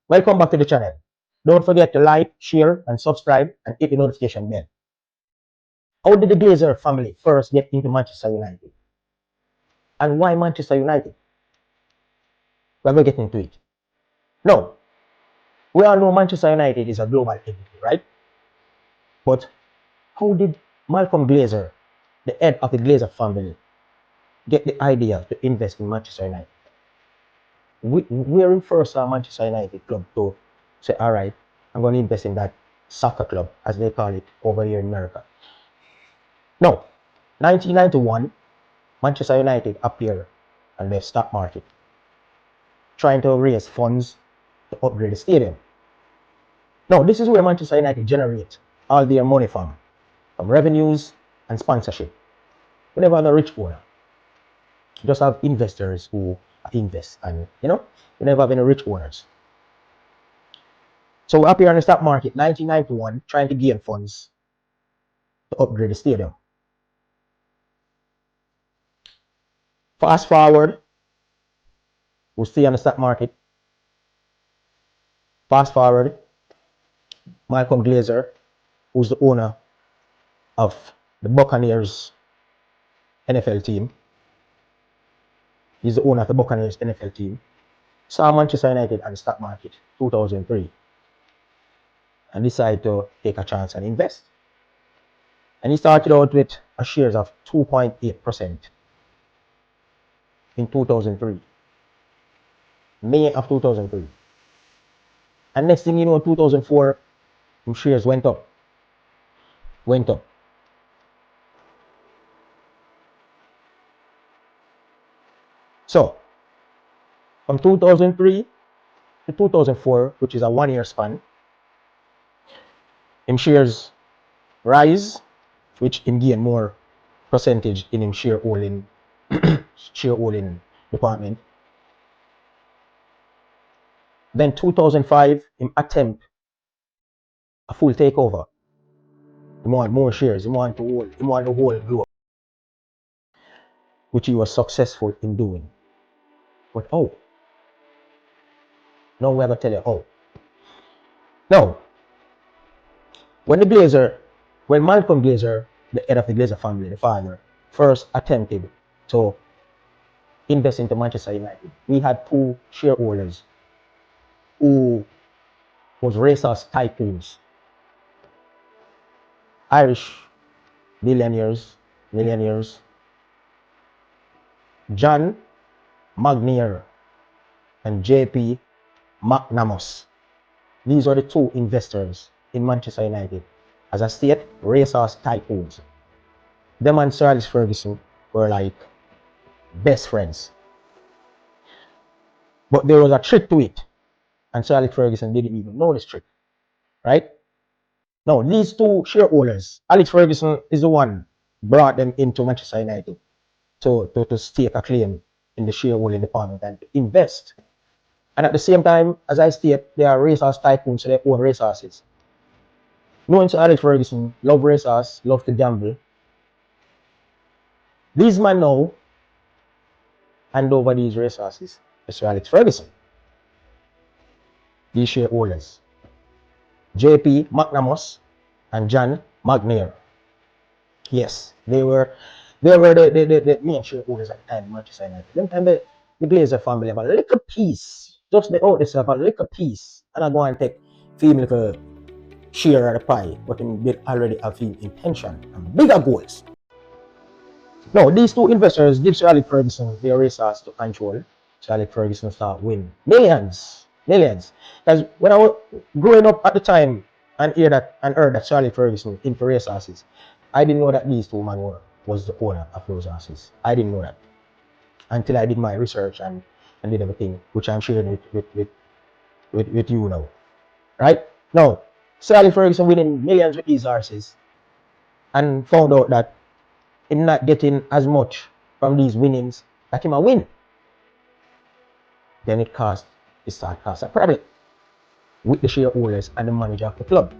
Welcome back to the channel. Don't forget to like, share, and subscribe, and hit the notification bell. How did the Glazer family first get into Manchester United? And why Manchester United? We're going to get into it. Now, we all know Manchester United is a global entity, right? But how did Malcolm Glazer, the head of the Glazer family, get the idea to invest in Manchester United? We're in first Manchester United club to say, all right, I'm going to invest in that soccer club, as they call it over here in America. Now, 1991, Manchester United appeared on the stock market, trying to raise funds to upgrade the stadium. Now, this is where Manchester United generate all their money from revenues and sponsorship. We never have a rich owner. You just have investors who invest, and you never have any rich owners. So we appear on the stock market 1991, trying to gain funds to upgrade the stadium. Fast forward, we'll stay on the stock market. Fast forward, Malcolm Glazer, who's the owner of the Buccaneers NFL team. He's the owner of the Buccaneers NFL team. Saw Manchester United at the stock market 2003 and decided to take a chance and invest. And he started out with a shares of 2.8% in 2003, May of 2003. And next thing you know, 2004, shares went up. So, from 2003 to 2004, which is a 1 year span, shares rise, which in gain more percentage in shareholding department. Then 2005, him attempt a full takeover. He want more shares. He want the whole globe, which he was successful in doing. But how? Now we're gonna tell you how. Now, when Malcolm Glazer, the head of the Glazer family, the father, first attempted to invest into Manchester United, we had two shareholders who was racers tycoons, Irish millionaires, John McNair and JP McNamara. These are the two investors in Manchester United as a state racers tycoons. Them and Sir Alex Ferguson were like best friends. But there was a trick to it, and Sir Alex Ferguson didn't even know this trick, right? Now, these two shareholders, Alex Ferguson is the one brought them into Manchester United to stake a claim in the shareholding department and to invest. And at the same time, as I state, they are racehorse tycoons, so they own racehorses. Knowing Sir Alex Ferguson, love racehorse, love to gamble. These men now hand over these racehorses to Sir Alex Ferguson. These shareholders, JP McNamara and John McNair. Yes, they were the main shareholders at the time in Manchester United. Them time the Glazer family have a little piece, just the out have a little piece, and I go and take film little share of the pie, but they already have intention and bigger goals. Now, these two investors give Sir Alex Ferguson their resource to control. Sir Alex Ferguson start win millions. Because when I was growing up at the time and heard that Sir Alex Ferguson into resources, I didn't know that these two men was the owner of those horses. I didn't know that until I did my research and did everything, which I'm sharing with you now. Right? Now, Sir Alex Ferguson winning millions with these horses and found out that him not getting as much from these winnings that him a win. Then it cost a problem with the shareholders and the manager of the club.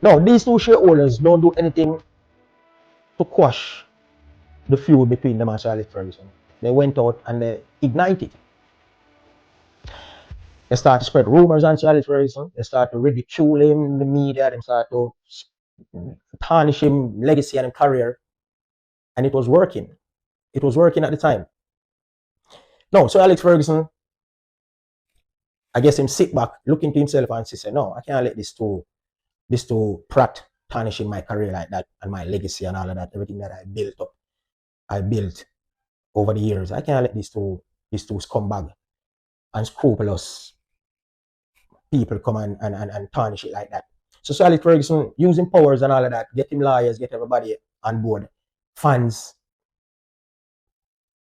Now, these two shareholders don't do anything to quash the feud between them and Sir Alex Ferguson. They went out and they ignited. They start to spread rumors on Sir Alex Ferguson. They start to ridicule him in the media. They start to tarnish him legacy and career. And it was working. It was working at the time. No, Sir Alex Ferguson, I guess him sit back, look into himself and say, no, I can't let this to Pratt tarnishing my career like that and my legacy and all of that, everything that I built over the years. I can't let these two scumbag and scrupulous people come and tarnish it like that. So Sir Alex Ferguson using powers and all of that, get him lawyers, get everybody on board, fans,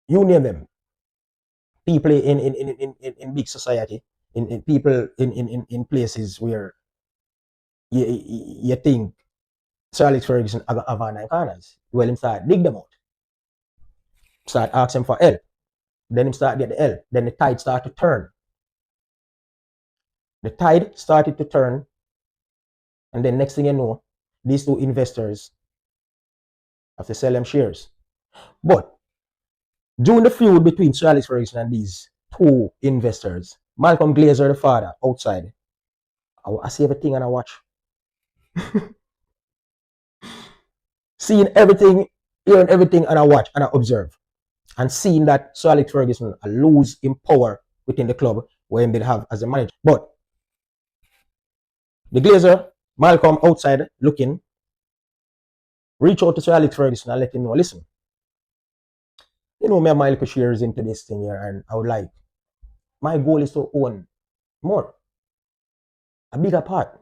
you name them, people in big society, in people in places where you think Sir Alex Ferguson have nine corners. Well, him start dig them out, start asking for help. Then him start get the help. Then the tide start to turn. The tide started to turn, and then next thing you know, these two investors have to sell them shares. But during the feud between Sir Alex Ferguson and these two investors, Malcolm Glazer, the father, outside, I see everything and I watch. Seeing everything, hearing everything and I watch and I observe. And seeing that Sir Alex Ferguson lose in power within the club where he did have as a manager. But the Glazer, Malcolm outside looking, reach out to Sir Alex Ferguson and let him know, listen, me have my little shares into this thing here and I would like, my goal is to own more, a bigger part.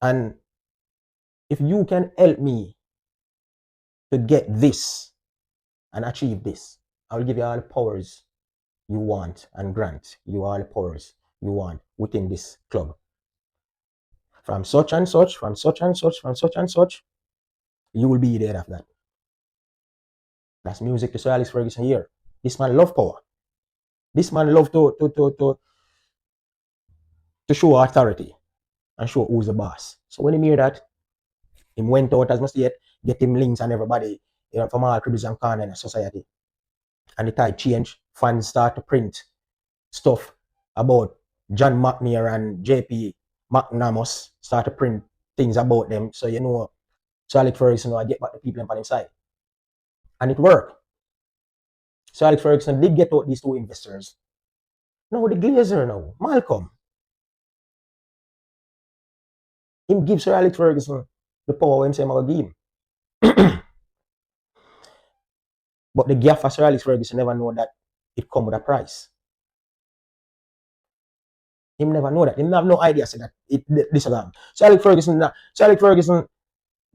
And if you can help me to get this and achieve this, I will give you all the powers you want and grant you all the powers you want within this club. From such and such, from such and such, from such and such, you will be there after that. That's music to Sir Alex Ferguson here. This man love power. This man love to show authority and show who's the boss. So when he hear that, he went out as must yet, get him links and everybody, from all tributes and corner in the society. And the tide change. Fans start to print stuff about John McNair and JP McNamara, start to print things about them. So Sir Alex Ferguson, I get back the people on his side. And it worked. Sir Alex Ferguson did get out these two investors. Now the Glazer now, Malcolm, him give Sir Alex Ferguson the power him say I'm give him. But the gaffer Sir Alex Ferguson never know that it come with a price. Him never know that. Him have no idea say that this is Sir Alex Ferguson,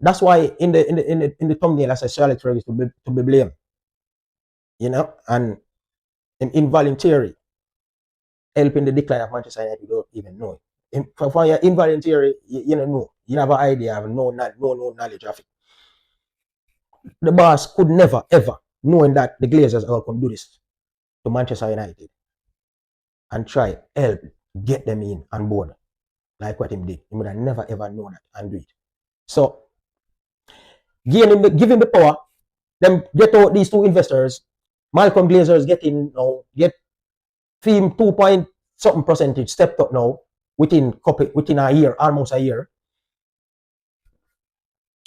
that's why in the thumbnail I say Sir Alex Ferguson to be blamed. And involuntary helping the decline of Manchester United, you don't even know it. For your involuntary, you don't know. You have an idea, have no knowledge of it. The boss could never, ever, knowing that the Glazers are going to do this to Manchester United and try help get them in on board like what him did. He would have never, ever known that and do it. So, give him the power, them get out these two investors. Malcolm Glazer is getting get him 2 point something percentage stepped up now within a year, almost a year.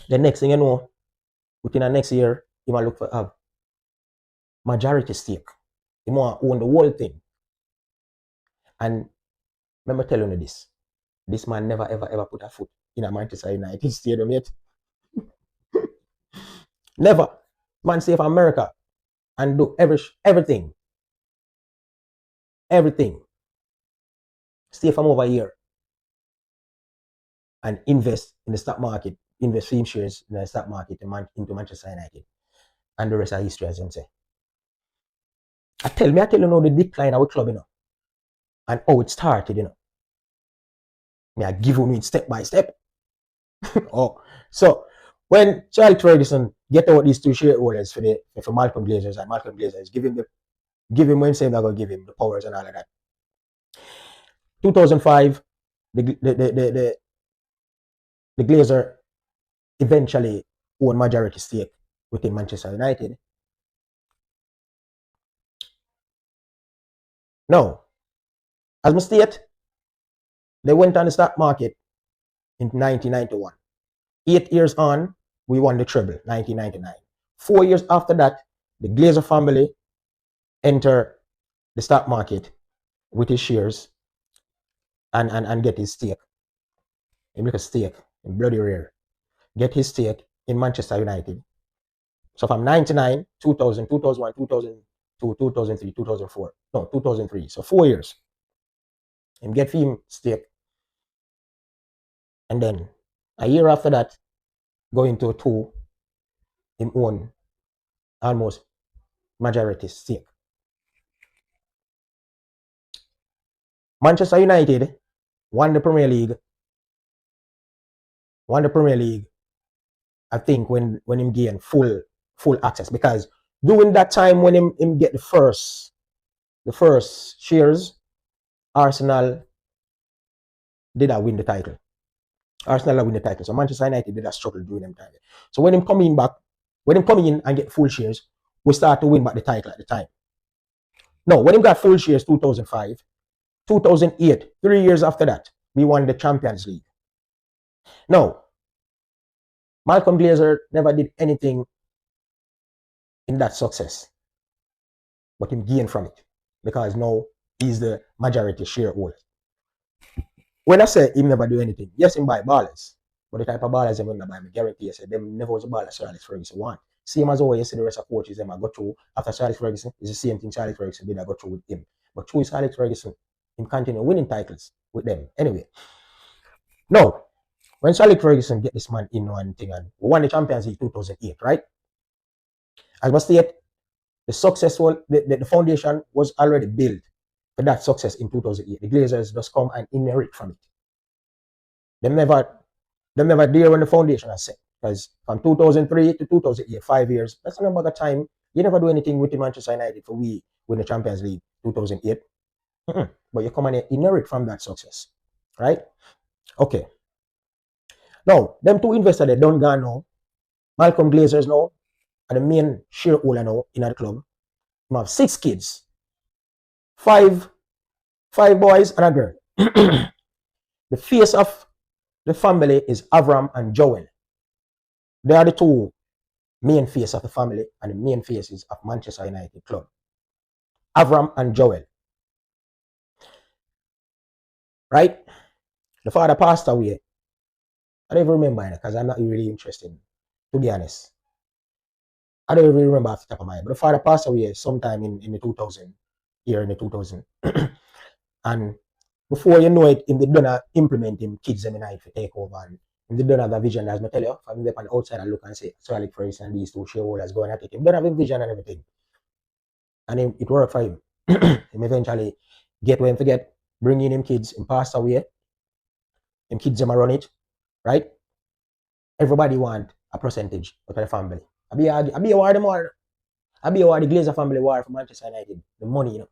The next thing you know, within the next year, you might look for a majority stake. You might own the whole thing. And remember telling you this man never ever put a foot in a Manchester United stadium yet. Never. Man stay for America and do everything. Stay from over here and invest in the stock market, invest film shares in the stock market into Manchester United. And the rest of history, as them say. I tell you now the decline of our club, and how it started, Me I give you it step by step. So when Charlie Ferguson get out these two shareholders for Malcolm Glazers, and Malcolm Glazers give him when saying they're gonna give him the powers and all of that. 2005, the Glazer eventually won majority stake within Manchester United. Now, As my state, they went on the stock market in 1991. 8 years on, we won the treble, 1999. 4 years after that, the Glazer family enter the stock market with his shares and get his stake. He make a stake in bloody rare. Get his stake in Manchester United. So from 99, 2000, 2001, 2002, 2003, 2004. No, 2003. So 4 years. Him get him stake. And then a year after that, go into two, him own almost majority stake. Manchester United won the Premier League. Won the Premier League, I think, when him gain full access. Because during that time when him get the first shares, Arsenal did not win the title. Arsenal win the title. So Manchester United did a struggle during them time. So when him coming in and get full shares, we start to win back the title at the time. No, when him got full shares 2005, 2008, 3 years after that, we won the Champions League. Now, Malcolm Glazer never did anything in that success, but him gained from it because now he's the majority shareholder. When I say him never do anything, yes, him buy ballers, but the type of ballers him never buy, I guarantee you, say them never was a baller Sir Alex Ferguson want. Same as always, you see the rest of coaches them I go through after Sir Alex Ferguson, it's the same thing Sir Alex Ferguson did I go through with him. But through Sir Alex Ferguson, him continue winning titles with them. Anyway, now, when Sir Alex Ferguson get this man in one thing and we won the Champions League 2008, right? As I state, the foundation was already built for that success in 2008. The Glazers just come and inherit from it. Them never there when the foundation is set. Because from 2003 to 2008, 5 years, that's a number of time. You never do anything with the Manchester United for we win the Champions League 2008. But you come and inherit from that success, right? Okay. Now, them two investors, they don't go now. Malcolm Glazers now, are the main shareholder now in the club. You have 6 kids, five boys and a girl. The face of the family is Avram and Joel. They are the two main faces of the family and the main faces of Manchester United club. Avram and Joel. Right? The father passed away. I don't even remember because I'm not really interested, to be honest. I don't really remember off the top of my head. But the father passed away sometime in the 2000, year in the 2000. And before you know it, they're gonna implement him kids them in life to take over. And they don't have a vision, as I tell you, from the outside and look and say, Sir Alex Ferguson and these two shareholders going at it. He don't have a vision and everything. And it worked for him. Him eventually get where him forget, bring in him kids, him passed away. Him kids them run it, right? Everybody want a percentage of the family. I be award them all. I be award the Glazer family war for Manchester United. The money, you know.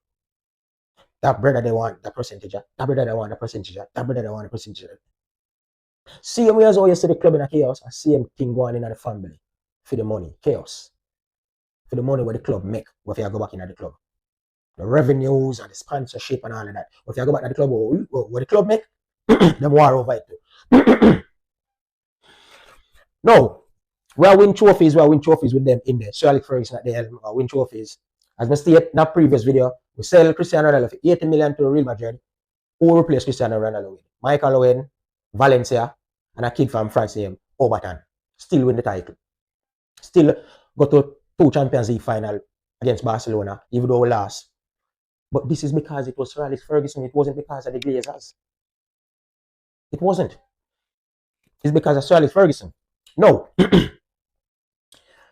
That brother they want the percentage. That brother they want the percentage. That brother they want the percentage. Same way as how you see the club in a chaos, I same thing going in the family for the money, chaos. For the money where the club make, if you go back in the club. The revenues and the sponsorship and all of that. If you go back to the club, what the club make, them war over it too. No, we win trophies with them in there. Sir Alex Ferguson at the helm, win trophies. As I stated in that previous video, we sell Cristiano Ronaldo for 80 million to Real Madrid. Who replace Cristiano Ronaldo with? Michael Owen, Valencia, and a kid from France named Overton. Still win the title. Still go to 2 Champions League final against Barcelona, even though we lost. But this is because it was Sir Alex Ferguson. It wasn't because of the Glazers. It wasn't. It's because of Sir Alex Ferguson. No.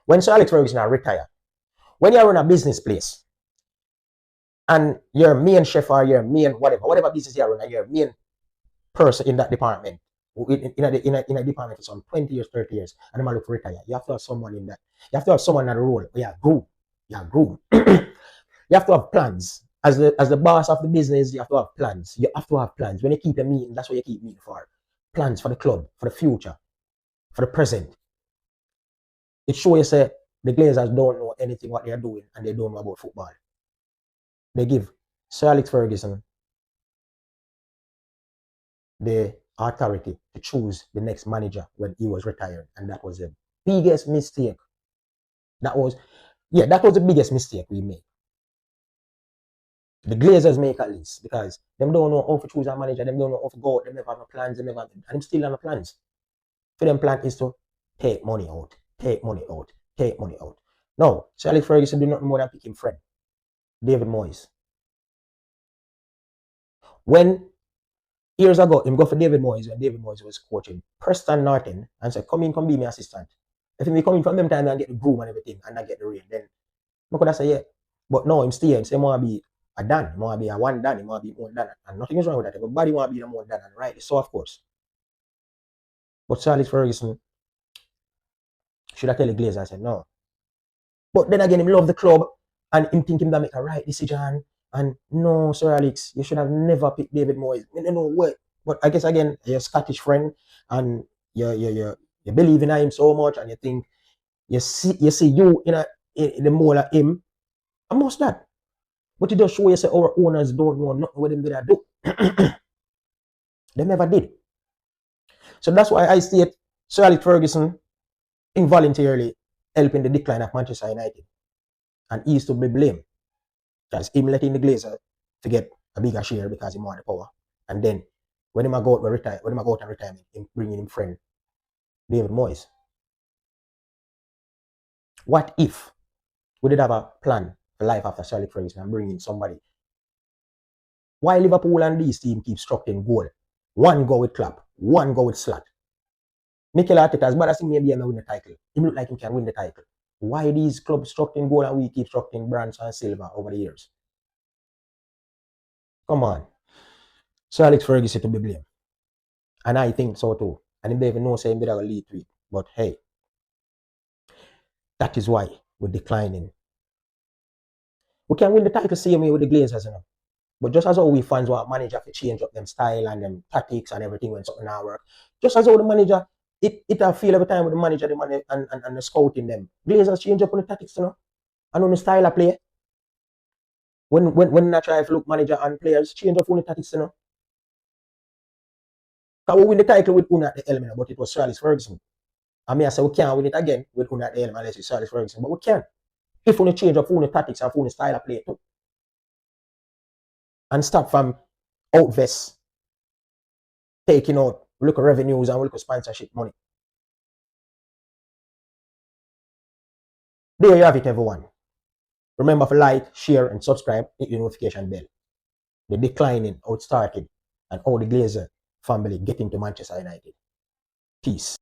When Sir Alex Ferguson retired, when you run a business place, and your main chef or your main whatever business you run, your main person in that department, in a department for some 20 years, 30 years, and I'm look to retire, you have to have someone in that. You have to have someone in the role. Yeah, groom. You have to have plans. As the boss of the business, you have to have plans. You have to have plans. When you keep a meeting, that's what you keep meeting for. Plans for the club, for the future, for the present. It shows you say the Glazers don't know anything what they are doing and they don't know about football. They give Sir Alex Ferguson the authority to choose the next manager when he was retired. And that was the biggest mistake. That was the biggest mistake we made. The Glazers make at least because them don't know how to choose a manager, them don't know how to go out, them never have no plans, them never have, and them still have no plans. For them plan is to take money out, take money out, take money out. No, Sir Alex Ferguson do nothing more than pick him friend, David Moyes. When years ago, him go for David Moyes when David Moyes was coaching Preston Norton and said, come in, come be my assistant. If he come in from them time and get the broom and everything and not get the rain, then I could have said, yeah. But no, him stay and say, want to be a Dan, he want to be a one Dan, he want to be more Dan. And nothing is wrong with that. Everybody want to be the more Dan, and right? So, of course. But Sir Alex Ferguson, should I tell the Glazer? I said, no. But then again, him love the club and him think him that make a right decision. And no, Sir Alex, you should have never picked David Moyes. I don't know what. But I guess again, you're a Scottish friend and you believe in him so much and you think you see you in the mold of him. I must that. But you just show you say our owners don't know nothing what them did do. They never did. So that's why I state Sir Alex Ferguson involuntarily helping the decline of Manchester United. And he used to be blamed. Because him letting the Glazer to get a bigger share because he more the power. And then when him go out and retirement, him bringing him friend David Moyes. What if we did have a plan for life after Sir Alex Ferguson and bring in somebody? Why Liverpool and these teams keep structuring goal? One go with Klopp, one go with Slot. Mikel Arteta, as bad as he may be, win the title. He look like he can win the title. Why these clubs structuring goal and we keep structuring bronze and silver over the years? Come on. Sir Alex Ferguson to be blamed. And I think so too. And he don't even know say him did have a lead to it. But hey, that is why we're declining. We can win the title same way with the Glazers, you know. But just as how we fans want manager to change up them style and them tactics and everything when something not work, just as how the manager, it feel every time with the manager and the scouting them. Glazers change up on the tactics, you know, and on the style of play. When I try to look manager and players, change up on the tactics, you know. Because we win the title with Una at the element, but it was Sir Alex Ferguson. I mean, I say we can't win it again with Una at the element unless it's Sir Alex Ferguson, but we can. If we change up on the tactics and on the style of play too. And stop from out vest taking out look at revenues and look at sponsorship money. There you have it, everyone. Remember to like, share, and subscribe, hit the notification bell. The declining, how it started, and how the Glazer family get into Manchester United. Peace.